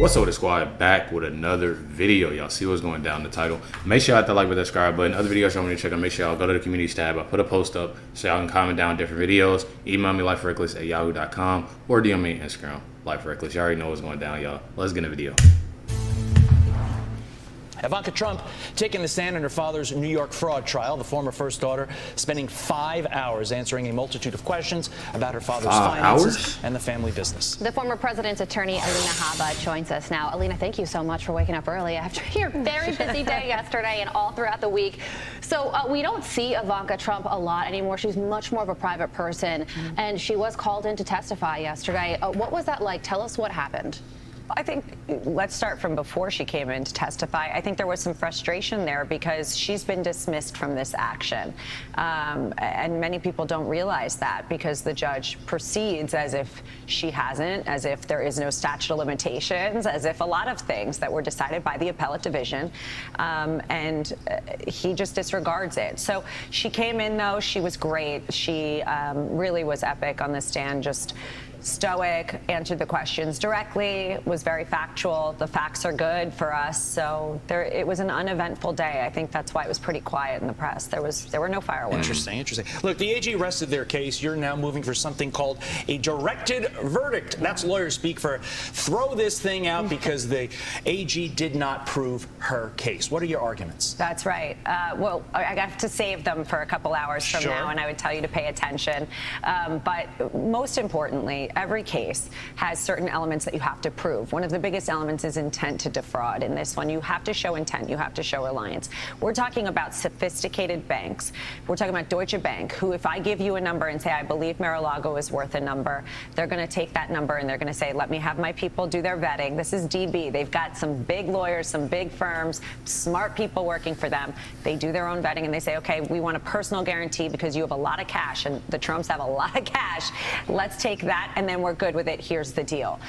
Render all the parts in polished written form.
What's up with the squad? Back with another video. Y'all see what's going down in the title. Make sure y'all hit the like button, subscribe button. Other videos y'all want to check out, make sure y'all go to the communities tab. I put a post up so y'all can comment down different videos. Email me LifeWithRecklezz@yahoo.com or DM me on Instagram, LifeWithRecklezz. Y'all already know what's going down, y'all. Let's get in the video. Ivanka Trump taking the stand in her father's New York fraud trial. The former first daughter spending 5 hours answering a multitude of questions about her father's finances and the family business. The former president's attorney, Alina Habba, joins us now. Alina, thank you so much for waking up early after your very busy day yesterday and all throughout the week. So we don't see Ivanka Trump a lot anymore. She's much more of a private person, and she was called in to testify yesterday. What was that like? Tell us what happened. I think let's start from before she came in to testify. I think there was some frustration there because she's been dismissed from this action. And many people don't realize that because the judge proceeds as if she hasn't, as if there is no statute of limitations, as if a lot of things that were decided by the appellate division, and he just disregards it. So she came in, though. She was great. She really was epic on the stand, just stoic, answered the questions directly, was very factual. The facts are good for us. So it was an uneventful day. I think that's why it was pretty quiet in the press. There were no fireworks. Interesting. Look, the AG rested their case. You're now moving for something called a directed verdict. That's lawyer speak for throw this thing out because the AG did not prove her case. What are your arguments? That's right. Well, I have to save them for a couple hours from now, and I would tell you to pay attention. But most importantly, every case has certain elements that you have to prove. One of the biggest elements is intent to defraud. In this one, you have to show intent. You have to show reliance. We're talking about sophisticated banks. We're talking about Deutsche Bank, who if I give you a number and say, I believe Mar-a-Lago is worth a number, they're going to take that number and they're going to say, let me have my people do their vetting. This is DB. They've got some big lawyers, some big firms, smart people working for them. They do their own vetting and they say, okay, we want a personal guarantee because you have a lot of cash and the Trumps have a lot of cash. Let's take that and then we're good with it. Here's the deal.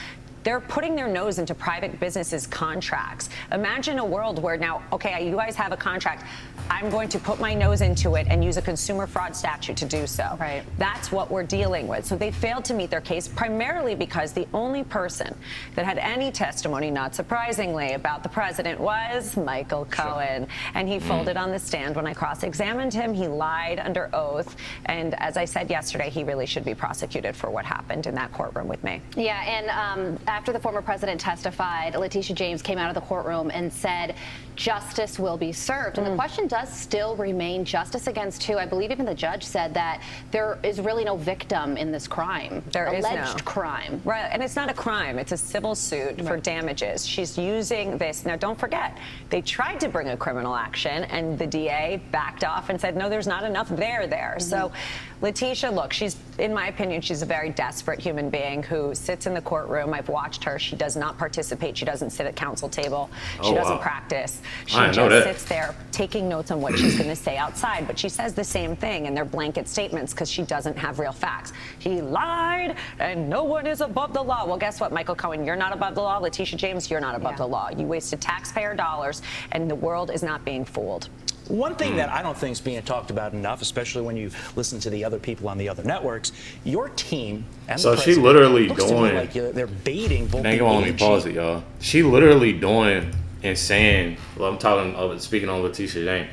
They're putting their nose into private businesses' contracts. Imagine a world where now, okay, you guys have a contract. I'm going to put my nose into it and use a consumer fraud statute to do so. Right. That's what we're dealing with. So they failed to meet their case primarily because the only person that had any testimony, not surprisingly, about the president was Michael Cohen. And he folded on the stand when I cross-examined him. He lied under oath. And as I said yesterday, he really should be prosecuted for what happened in that courtroom with me. Yeah, and after the former president testified, Letitia James came out of the courtroom and said justice will be served. And the question does still remain justice against who? I believe even the judge said that there is really no victim in this crime. There is no alleged crime. Right, and it's not a crime. It's a civil suit for damages. She's using this. Now, don't forget, they tried to bring a criminal action, and the DA backed off and said, no, there's not enough there. So Letitia, look, in my opinion, she's a very desperate human being who sits in the courtroom. I've watched her. She does not participate. She doesn't sit at counsel table. She doesn't practice. She just sits there taking notes on what she's going to say outside. But she says the same thing, and they're blanket statements because she doesn't have real facts. He lied, and no one is above the law. Well, guess what, Michael Cohen? You're not above the law. Letitia James, you're not above the law. You wasted taxpayer dollars, and the world is not being fooled. One thing that I don't think is being talked about enough, especially when you listen to the other people on the other networks, your team and the president, she literally looks doing. To me like they're baiting both the Let me pause it, y'all. She literally doing and saying. Well, I'm talking. Speaking on Letitia James.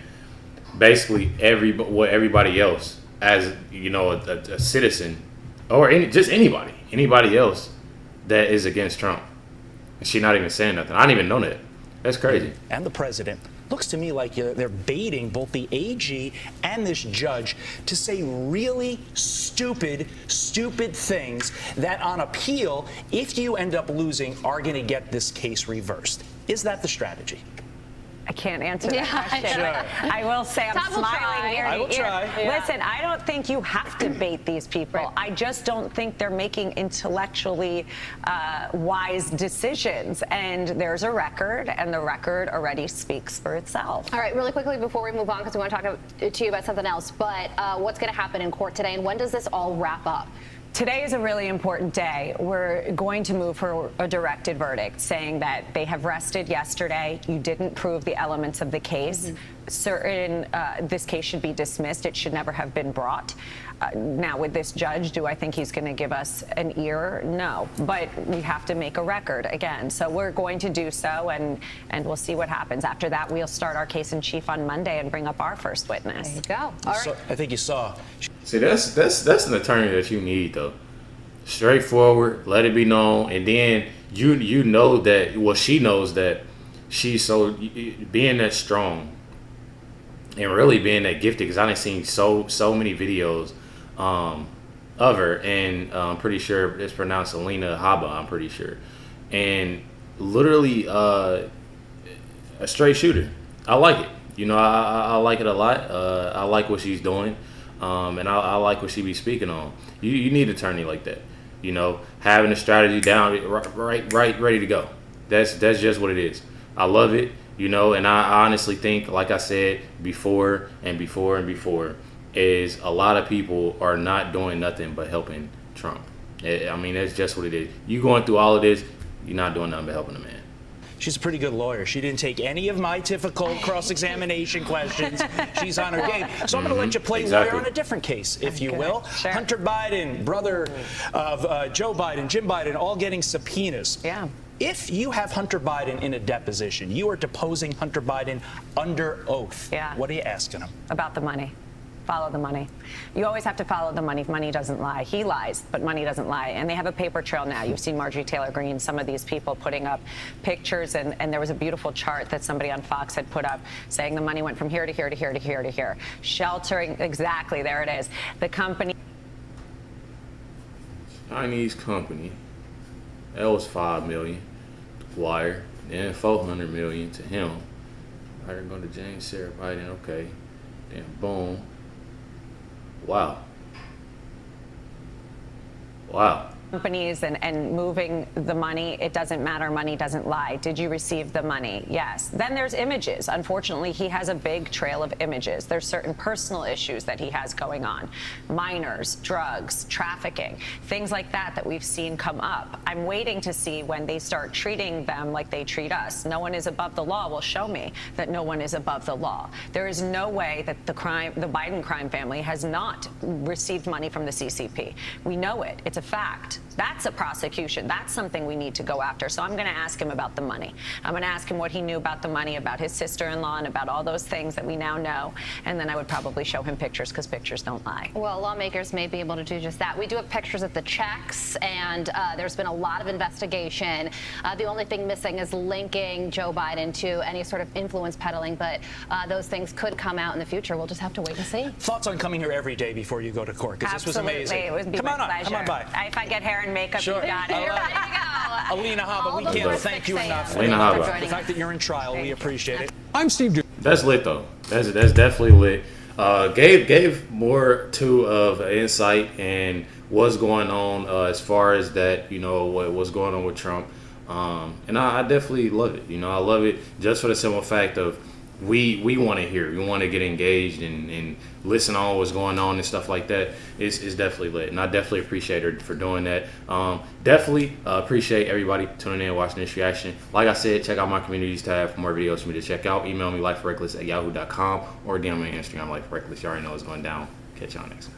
Basically, what everybody else, as you know, a citizen, or just anybody else that is against Trump, and she not even saying nothing. I didn't even know that. That's crazy. And the president. Looks to me like they're baiting both the AG and this judge to say really stupid things that on appeal, if you end up losing, are going to get this case reversed. Is that the strategy? I can't answer that question. Sure. I will say I'm smiling ear to ear. I will try. Yeah. Listen, I don't think you have to bait these people. Right. I just don't think they're making intellectually wise decisions. And there's a record, and the record already speaks for itself. All right, really quickly before we move on, because we want to talk to you about something else, but what's going to happen in court today, and when does this all wrap up? Today is a really important day. We're going to move for a directed verdict saying that they have rested yesterday. You didn't prove the elements of the case. certain this case should be dismissed. It should never have been brought. Now, with this judge, do I think he's going to give us an ear? No, but we have to make a record again. So we're going to do so, and we'll see what happens. After that, we'll start our case in chief on Monday and bring up our first witness. There you go. All right. So, I think you saw. See, that's an attorney that you need, though. Straightforward, let it be known, and then you know that. Well, she knows that she's so being that strong and really being that gifted. Because I done seen so many videos of her, and I'm pretty sure it's pronounced Alina Habba. I'm pretty sure, and literally a straight shooter. I like it. You know, I like it a lot. I like what she's doing, and I like what she be speaking on. You need an attorney like that. You know, having a strategy down, right, ready to go. That's just what it is. I love it. You know, and I honestly think, like I said before, is a lot of people are not doing nothing but helping Trump. I mean, that's just what it is. You going through all of this, you're not doing nothing but helping the man. She's a pretty good lawyer. She didn't take any of my difficult cross-examination questions. She's on her game. So I'm going to let you play lawyer on a different case, if you will. Sure. Hunter Biden, brother of Joe Biden, Jim Biden, all getting subpoenas. Yeah. If you have Hunter Biden in a deposition, you are deposing Hunter Biden under oath. Yeah. What are you asking him? About the money. Follow the money. You always have to follow the money. Money doesn't lie. He lies, but money doesn't lie. And they have a paper trail now. You've seen Marjorie Taylor Greene, some of these people putting up pictures, and there was a beautiful chart that somebody on Fox had put up saying the money went from here to here to here to here to here. Sheltering, exactly, there it is. The company. Chinese company. That was $5 million. Wire. Then $400 million to him. Wire going to James Sarah Biden. Okay. Then boom. Wow. Companies and moving the money, it doesn't matter. Money doesn't lie. Did you receive the money? Yes. Then there's images. Unfortunately, he has a big trail of images. There's certain personal issues that he has going on. Minors, drugs, trafficking, things like that we've seen come up. I'm waiting to see when they start treating them like they treat us. No one is above the law. Well, show me that no one is above the law. There is no way that the Biden crime family has not received money from the CCP. We know it. It's a fact. That's a prosecution. That's something we need to go after. So I'm going to ask him about the money. I'm going to ask him what he knew about the money, about his sister-in-law, and about all those things that we now know. And then I would probably show him pictures, because pictures don't lie. Well, lawmakers may be able to do just that. We do have pictures of the checks, and there's been a lot of investigation. The only thing missing is linking Joe Biden to any sort of influence peddling, but those things could come out in the future. We'll just have to wait and see. Thoughts on coming here every day before you go to court? Because this was amazing. It would be come my on up. pleasure. Come on by. If I get hair and makeup, Sure. you got it. There you go. Alina Habba, we can't thank you enough. Alina Habba. The fact that you're in trial, we appreciate it. I'm Steve. That's lit though. That's definitely lit. Gave more of an insight and what's going on as far as that, you know, what's going on with Trump. And I definitely love it. You know, I love it just for the simple fact of we want to hear. We want to get engaged and listen on what's going on and stuff like that. It's definitely lit. And I definitely appreciate her for doing that. Definitely appreciate everybody tuning in and watching this reaction. Like I said, check out my communities tab for more videos for me to check out. Email me lifewithrecklezz@yahoo.com or DM me on Instagram, LifeWithRecklezz. You already know what's going down. Catch y'all next time.